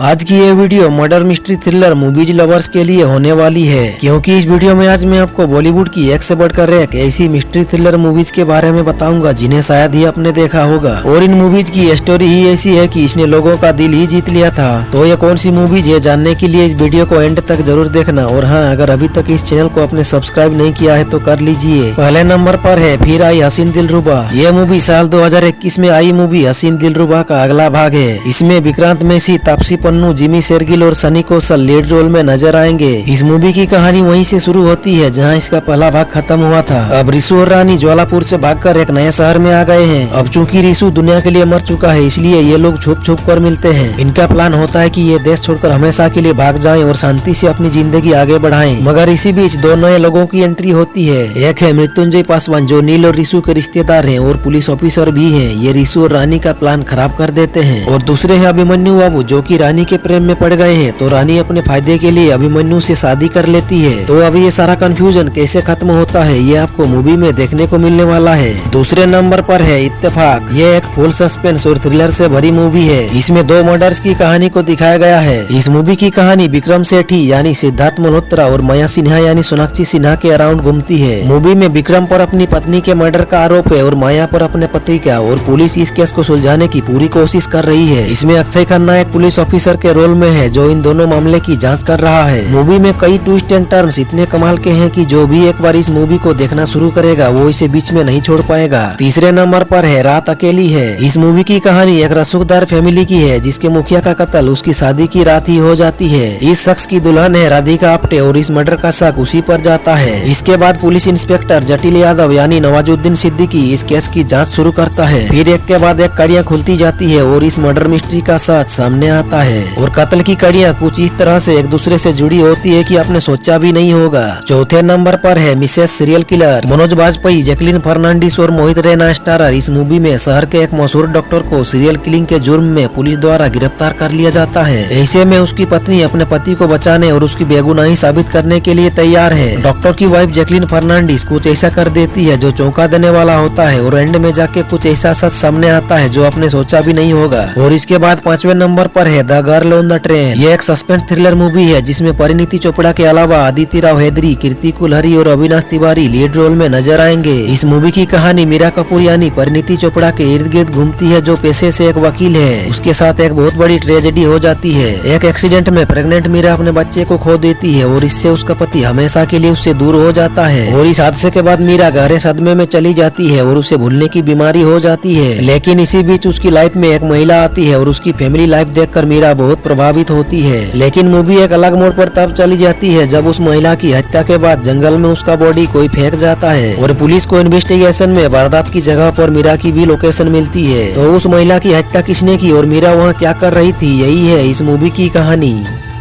आज की ये video murder mystery thriller movies lovers के लिए होने वाली है, क्योंकि इस वीडियो में आज मैं आपको बॉलीवुड की एक से बढ़कर एक ऐसी मिस्ट्री थ्रिलर मूवीज के बारे में बताऊंगा जिन्हें शायद ही आपने देखा होगा। और इन मूवीज की स्टोरी ही ऐसी है कि इसने लोगों का दिल ही जीत लिया था। तो ये कौन सी मूवीज है जानने के लिए इस वीडियो को एंड तक जरूर देखना। और हाँ, अगर अभी तक इस चैनल को आपने सब्सक्राइब नहीं किया है तो कर लीजिए। पहले नंबर पर है फिर आई हसीन दिलरुबा। ये मूवी साल 2021 में आई मूवी हसीन दिलरुबा का अगला भाग है। इसमें विक्रांत मैसी, तापसी पन्नू, जिमी शेरगिल और सनी कौशल लीड रोल में नजर आएंगे। इस मूवी की कहानी वहीं से शुरू होती है जहां इसका पहला भाग खत्म हुआ था। अब रिशु और रानी ज्वालापुर से भागकर एक नए शहर में आ गए हैं। अब चूंकि रिशु दुनिया के लिए मर चुका है, इसलिए ये लोग छुप छुप कर मिलते हैं। इनका प्लान होता है कि ये देश छोड़कर हमेशा के लिए भाग जाएं और शांति से अपनी जिंदगी आगे बढ़ाएं। मगर इसी बीच दो नए लोगों की एंट्री होती है। एक है मृत्युंजय पासवान जो नील और रिशु के रिश्तेदार हैं और पुलिस ऑफिसर भी हैं। ये रिशु और रानी का प्लान खराब कर देते हैं। और दूसरे है अभिमन्यु बाबू जो कि रानी के प्रेम में पड़ गए हैं। तो रानी अपने फायदे के लिए अभिमन्यु से शादी कर लेती है। तो अब ये सारा कंफ्यूजन कैसे खत्म होता है ये आपको मूवी में देखने को मिलने वाला है। दूसरे नंबर पर है इत्तेफाक। ये एक फुल सस्पेंस और थ्रिलर से भरी मूवी है। इसमें दो मर्डर्स की कहानी को दिखाया गया है। इस मूवी की कहानी विक्रम सेठी यानी सिद्धार्थ मल्होत्रा और माया सिन्हा यानी सोनाक्षी सिन्हा के अराउंड घूमती है। मूवी में विक्रम पर अपनी पत्नी के मर्डर का आरोप है और माया पर अपने पति का। और पुलिस इस केस को सुलझाने की पूरी कोशिश कर रही है। इसमें अक्षय खन्ना एक पुलिस ऑफिसर के रोल में है जो इन दोनों मामले की जांच कर रहा है। मूवी में कई ट्विस्ट एंड टर्न्स इतने कमाल के हैं कि जो भी एक बार इस मूवी को देखना शुरू करेगा वो इसे बीच में नहीं छोड़ पाएगा। तीसरे नंबर पर है रात अकेली है। इस मूवी की कहानी एक रसूखदार फैमिली की है जिसके मुखिया का कत्ल उसकी शादी की रात ही हो जाती है। इस शख्स की दुल्हन है राधिका आप्टे और इस मर्डर का शक उसी पर जाता है। इसके बाद पुलिस इंस्पेक्टर जटिल यादव यानी नवाजुद्दीन सिद्दीकी इस केस की जाँच शुरू करता है। फिर एक के बाद एक कड़ियाँ खुलती जाती है और इस मर्डर मिस्ट्री का सच सामने आता है। और कत्ल की कड़ियाँ कुछ इस तरह से एक दूसरे से जुड़ी होती है कि आपने सोचा भी नहीं होगा। चौथे नंबर पर है Mrs serial killer. Manoj Bajpayee, Jacqueline Fernandez और मोहित रैना स्टारर इस मूवी में शहर के एक मशहूर डॉक्टर को सीरियल किलिंग के जुर्म में पुलिस द्वारा गिरफ्तार कर लिया जाता है। ऐसे में उसकी पत्नी अपने पति को बचाने और उसकी बेगुनाही साबित करने के लिए तैयार है। डॉक्टर की वाइफ जैकलीन फर्नांडिस कुछ ऐसा कर देती है जो चौंका देने वाला होता है और एंड में जाके कुछ ऐसा सच सामने आता है जो आपने सोचा भी नहीं होगा। और इसके बाद पांचवें नंबर पर है the girl on the train. ये एक सस्पेंस थ्रिलर मूवी है जिसमें परिणीति चोपड़ा के अलावा आदित्य राव हैदरी, कीर्ति कुलहरी और अविनाश तिवारी लीड रोल में नजर आएंगे। इस मूवी की कहानी मीरा कपूर यानी परिणीति चोपड़ा के इर्द गिर्द घूमती है जो पेशे से एक वकील है। उसके साथ एक बहुत बड़ी ट्रेजेडी हो जाती है। एक एक्सीडेंट में प्रेग्नेंट मीरा अपने बच्चे को खो देती है और इससे उसका पति हमेशा के लिए उससे दूर हो जाता है। और इस हादसे के बाद मीरा गहरे सदमे में चली जाती है और उसे भूलने की बीमारी हो जाती है। लेकिन इसी बीच उसकी लाइफ में एक महिला आती है और उसकी फैमिली लाइफ देखकर मीरा बहुत प्रभावित होती है। लेकिन मूवी एक अलग मोड़ पर तब चली जाती है जब उस महिला की हत्या के बाद जंगल में उसका बॉडी कोई फेंक जाता है और पुलिस को इन्वेस्टिगेशन में वारदात की जगह पर मीरा की भी लोकेशन मिलती है। तो उस महिला की हत्या किसने की और मीरा वहाँ क्या कर रही थी, यही है इस मूवी की कहानी।